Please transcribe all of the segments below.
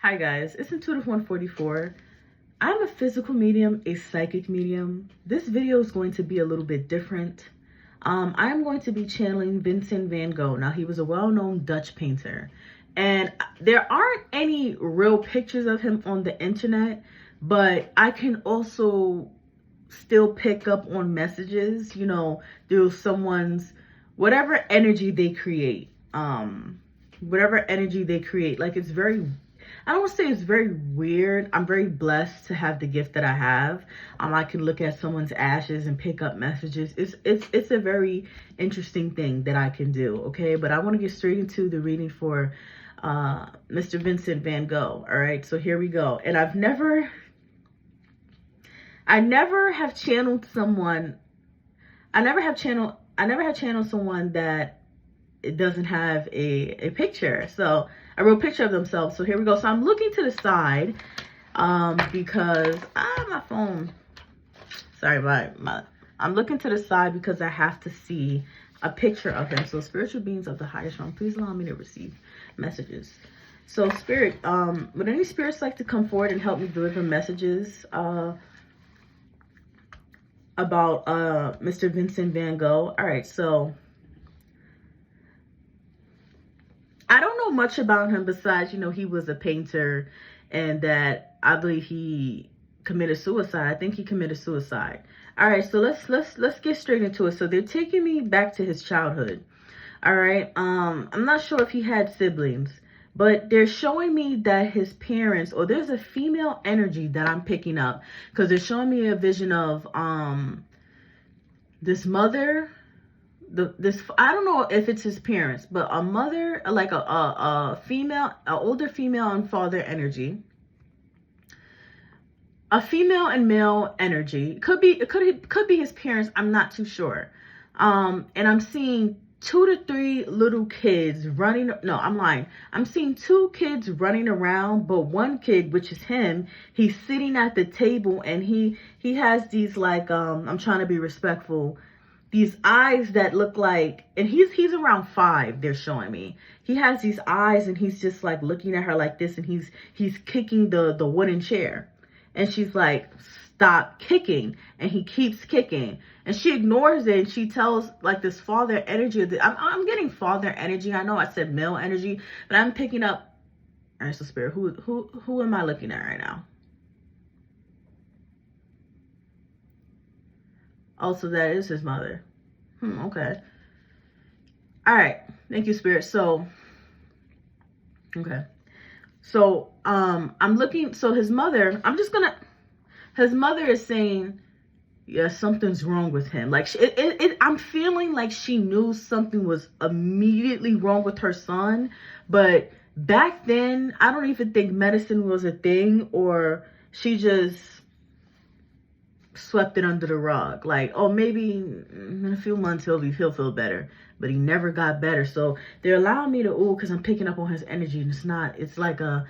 Hi guys, it's Intuitive 144. I'm a physical medium, a psychic medium. This video is going to be a little bit different. I'm going to be channeling Vincent van Gogh. Now, he was a well-known Dutch painter. And there aren't any real pictures of him on the internet, but I can also still pick up on messages, through someone's, whatever energy they create. Whatever energy they create. Like, it's very, I don't want to say it's very weird. I'm very blessed to have the gift that I have. I can look at someone's ashes and pick up messages. It's a very interesting thing that I can do, okay? But I want to get straight into the reading for Mr. Vincent van Gogh. All right, so here we go. And I never have channeled someone. I never have channeled someone that it doesn't have a picture. So a real picture of themselves. So here we go. So I'm looking to the side because my phone. Sorry, I'm looking to the side because I have to see a picture of him. So spiritual beings of the highest realm, please allow me to receive messages. So spirit, would any spirits like to come forward and help me deliver messages about Mr. Vincent van Gogh? All right, so I don't know much about him besides, he was a painter and that I believe he committed suicide. I think he committed suicide. All right, so let's get straight into it. So they're taking me back to his childhood. All right. I'm not sure if he had siblings, but they're showing me that his parents, or there's a female energy that I'm picking up, because they're showing me a vision of this mother. I don't know if it's his parents, but a mother, like a female, an older female and father energy, a female and male energy. It could be his parents. I'm not too sure. And I'm seeing 2 to 3 little kids running. No, I'm lying. I'm seeing 2 kids running around, but one kid, which is him, he's sitting at the table and he has these like I'm trying to be respectful, these eyes that look like, and he's around 5, they're showing me. He has these eyes and he's just like looking at her like this, and he's kicking the wooden chair. And she's like, stop kicking. And he keeps kicking. And she ignores it. And she tells like this father energy. I'm getting father energy. I know I said male energy, but I'm picking up. All right, so spirit, who am I looking at right now? Also, that is his mother. Okay. All right. Thank you, spirit. So, okay. So, I'm looking. So his mother, his mother is saying, yeah, something's wrong with him. Like, I'm feeling like she knew something was immediately wrong with her son. But back then, I don't even think medicine was a thing, or she just swept it under the rug. Like, oh, maybe in a few months he'll feel better. But he never got better. So they're allowing me to, because I'm picking up on his energy, and it's like a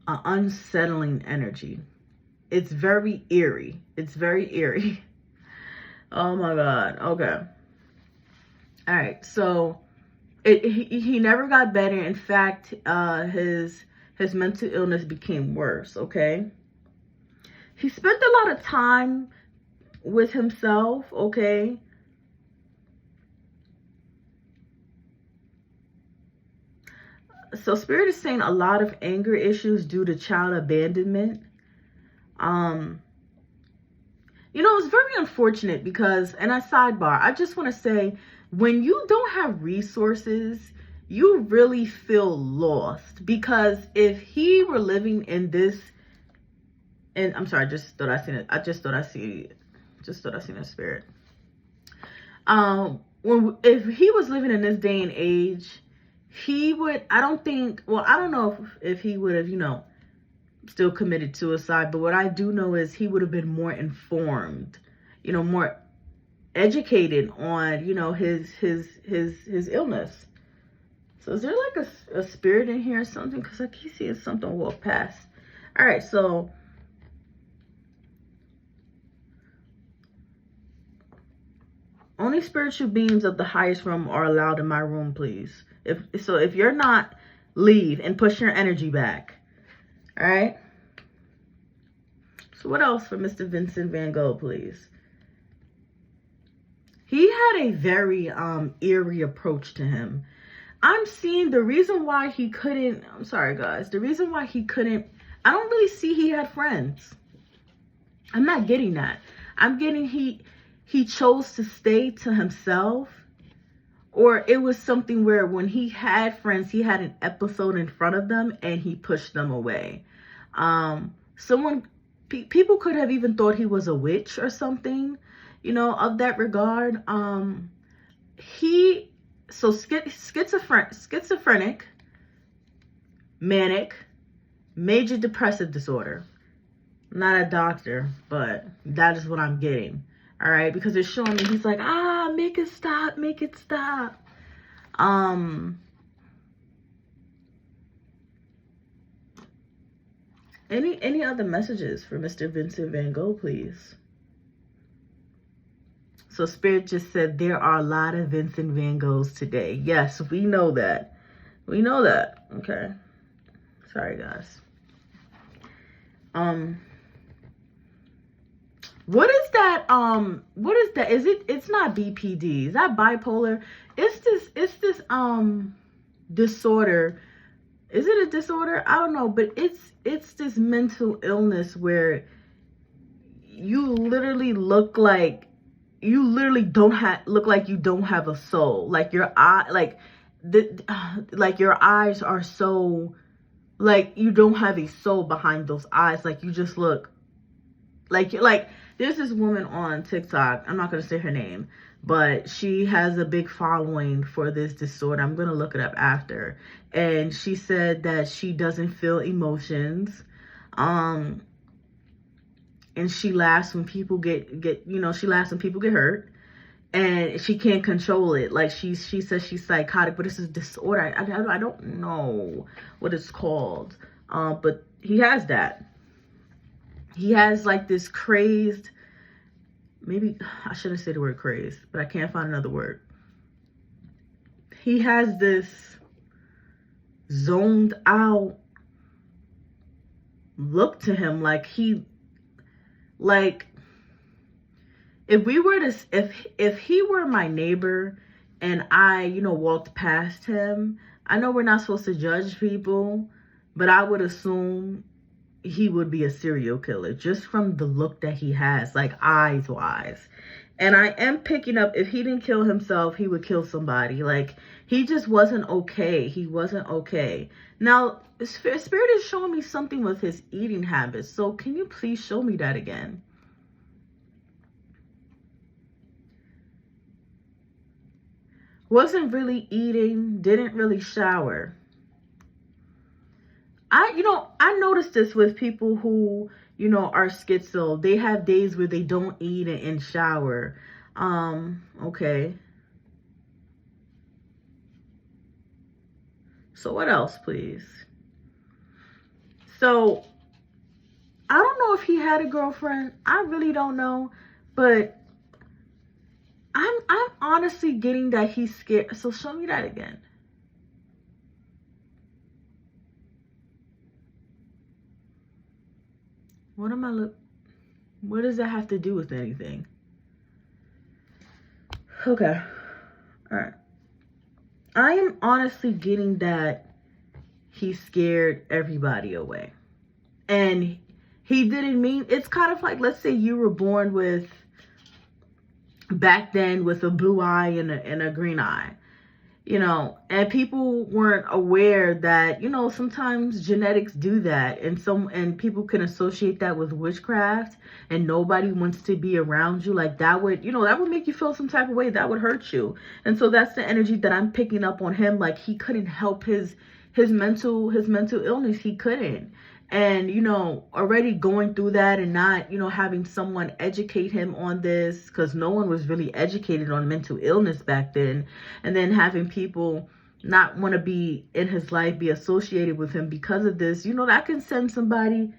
unsettling energy. It's very eerie. It's very eerie. Oh my God. Okay. All right. So he never got better. In fact, his mental illness became worse. Okay. He spent a lot of time with himself. Okay. So spirit is saying a lot of anger issues due to child abandonment. It's very unfortunate because, and I sidebar, I just want to say, when you don't have resources, you really feel lost. Because if he were living in this, and I'm sorry, I just thought I seen a spirit. If he was living in this day and age, he would, I don't know if he would have, still committed suicide, but what I do know is he would have been more informed, more educated on, his illness. So is there like a spirit in here or something? Because I keep seeing something walk past. All right, so Only spiritual beings of the highest realm are allowed in my room, please. If you're not, leave and push your energy back. All right. So what else for Mr. Vincent Van Gogh, please? He had a very eerie approach to him. I'm seeing the reason why he couldn't, I'm sorry guys, the reason why he couldn't, I don't really see he had friends. I'm not getting that. I'm getting he chose to stay to himself, or it was something where when he had friends, he had an episode in front of them and he pushed them away. People could have even thought he was a witch or something, you know, of that regard. Schizophrenic, manic, major depressive disorder. I'm not a doctor, but that is what I'm getting. All right, because it's showing me he's like, make it stop, make it stop. Any other messages for Mr. Vincent Van Gogh, please? So Spirit just said there are a lot of Vincent Van Goghs today. Yes, we know that. We know that. Okay. Sorry, guys. What is that? What is that? It's not BPD. Is that bipolar? It's this disorder. Is it a disorder? I don't know, but it's this mental illness where you literally look like you look like you don't have a soul. Like your your eyes are so, like you don't have a soul behind those eyes. Like you just look like there's this woman on TikTok. I'm not going to say her name, but she has a big following for this disorder. I'm going to look it up after. And she said that she doesn't feel emotions. And she laughs when people she laughs when people get hurt. And she can't control it. Like she says she's psychotic, but it's a disorder. I don't know what it's called. But he has that. He has like this crazed, maybe I shouldn't say the word crazed, but I can't find another word. He has this zoned out look to him, like if he were my neighbor and I, walked past him, I know we're not supposed to judge people, but I would assume he would be a serial killer just from the look that he has, like eyes wise. And I am picking up, if he didn't kill himself, he would kill somebody. Like he just wasn't okay. He wasn't okay. Now, Spirit is showing me something with his eating habits. So can you please show me that again? Wasn't really eating, didn't really shower. I noticed this with people who, are schizo. They have days where they don't eat and shower. Okay. So what else, please? So, I don't know if he had a girlfriend. I really don't know. But I'm honestly getting that he's scared. So show me that again. What does that have to do with anything? Okay. All right. I am honestly getting that he scared everybody away. And he didn't mean, it's kind of like, let's say you were born with, back then, with a blue eye and a green eye. And people weren't aware that, sometimes genetics do that, and people can associate that with witchcraft, and nobody wants to be around you. Like that would make you feel some type of way. That would hurt you. And so that's the energy that I'm picking up on him. Like he couldn't help his mental illness. He couldn't. And, already going through that and not, having someone educate him on this, because no one was really educated on mental illness back then. And then having people not want to be in his life, be associated with him because of this, that can send somebody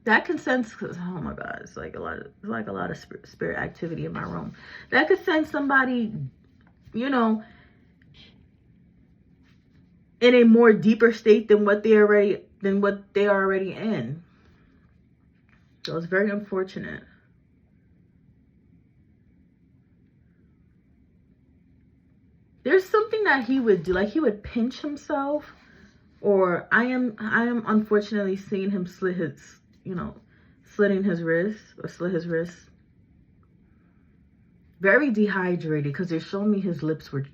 that can sense, oh my God, it's like a lot of spirit activity in my room. That could send somebody, you know, in a more deeper state than what they are already in. So it's very unfortunate. There's something that he would do, like he would pinch himself, or I am unfortunately seeing him slit his, slitting his wrist, or slit his wrist. Very dehydrated, because they're showing me his lips were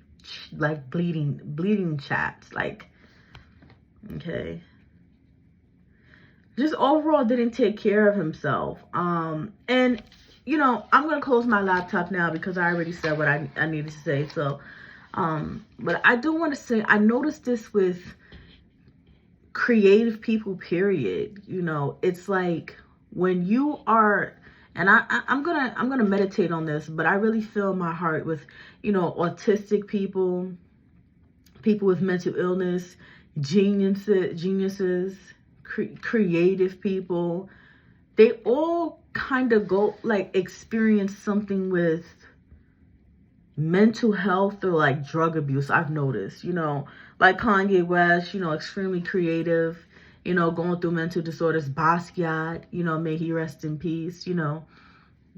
like bleeding chaps, like, okay. Just overall didn't take care of himself. And I'm gonna close my laptop now because I already said what I needed to say. So but I do want to say, I noticed this with creative people, period. It's like when you are, and I'm gonna meditate on this, but I really feel my heart with, autistic people with mental illness, geniuses, creative people. They all kind of go, like, experience something with mental health or like drug abuse. I've noticed, like Kanye West, extremely creative, going through mental disorders. Basquiat, may he rest in peace.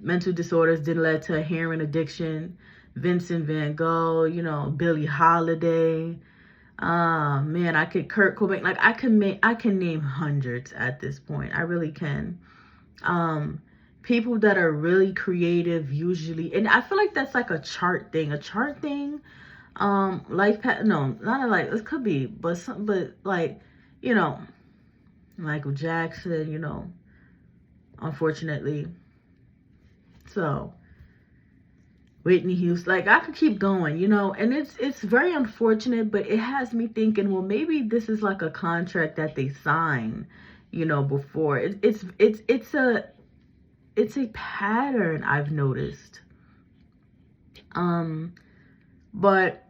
Mental disorders did lead to a heroin addiction. Vincent Van Gogh, Billie Holiday. Man, Kurt Cobain, like I can name hundreds at this point. I really can. People that are really creative usually, and I feel like that's like a chart thing, it could be, but like, Michael Jackson, unfortunately. So Whitney Houston, like I could keep going, and it's very unfortunate, but it has me thinking, well, maybe this is like a contract that they sign, before. It's a pattern I've noticed. But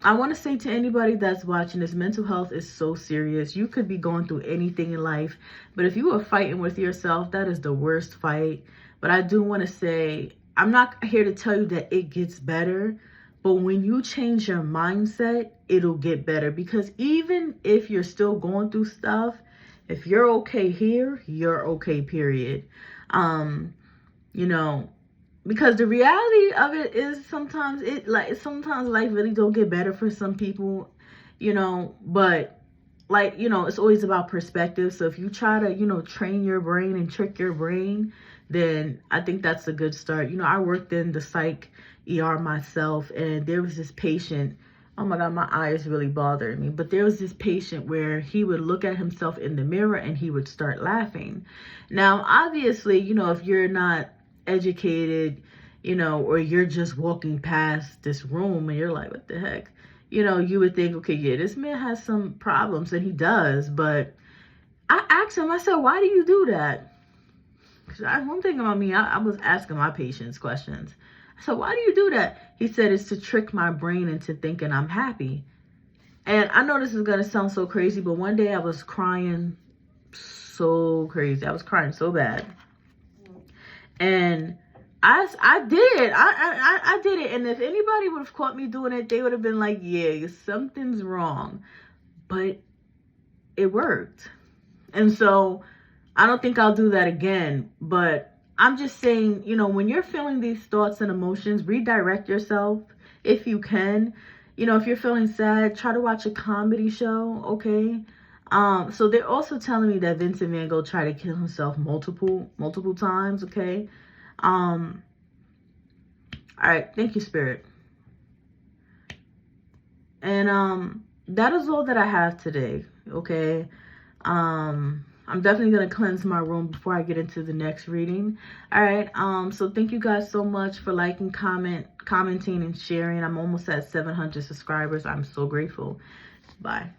I want to say to anybody that's watching this, mental health is so serious. You could be going through anything in life, but if you are fighting with yourself, that is the worst fight. But I do want to say, I'm not here to tell you that it gets better, but when you change your mindset, it'll get better. Because even if you're still going through stuff, if you're okay here, you're okay, period. Because the reality of it is sometimes life really don't get better for some people, but like, it's always about perspective. So if you try to, train your brain and trick your brain, then I think that's a good start. I worked in the psych ER myself, and there was this patient, oh my God, my eye is really bothering me. But there was this patient where he would look at himself in the mirror and he would start laughing. Now, obviously, if you're not educated, or you're just walking past this room and you're like, what the heck? You would think, okay, yeah, this man has some problems, and he does. But I asked him, I said, why do you do that? Because one thing about me, I was asking my patients questions. So why do you do that? He said, it's to trick my brain into thinking I'm happy. And I know this is going to sound so crazy, but one day I was crying so crazy. I was crying so bad. And I did it. I did it. And if anybody would have caught me doing it, they would have been like, yeah, something's wrong. But it worked. And so I don't think I'll do that again. But I'm just saying, when you're feeling these thoughts and emotions, redirect yourself if you can. If you're feeling sad, try to watch a comedy show, okay? So they're also telling me that Vincent Van Gogh tried to kill himself multiple times, okay? All right, thank you, Spirit. And that is all that I have today, okay? I'm definitely going to cleanse my room before I get into the next reading. All right. So thank you guys so much for liking, commenting, and sharing. I'm almost at 700 subscribers. I'm so grateful. Bye.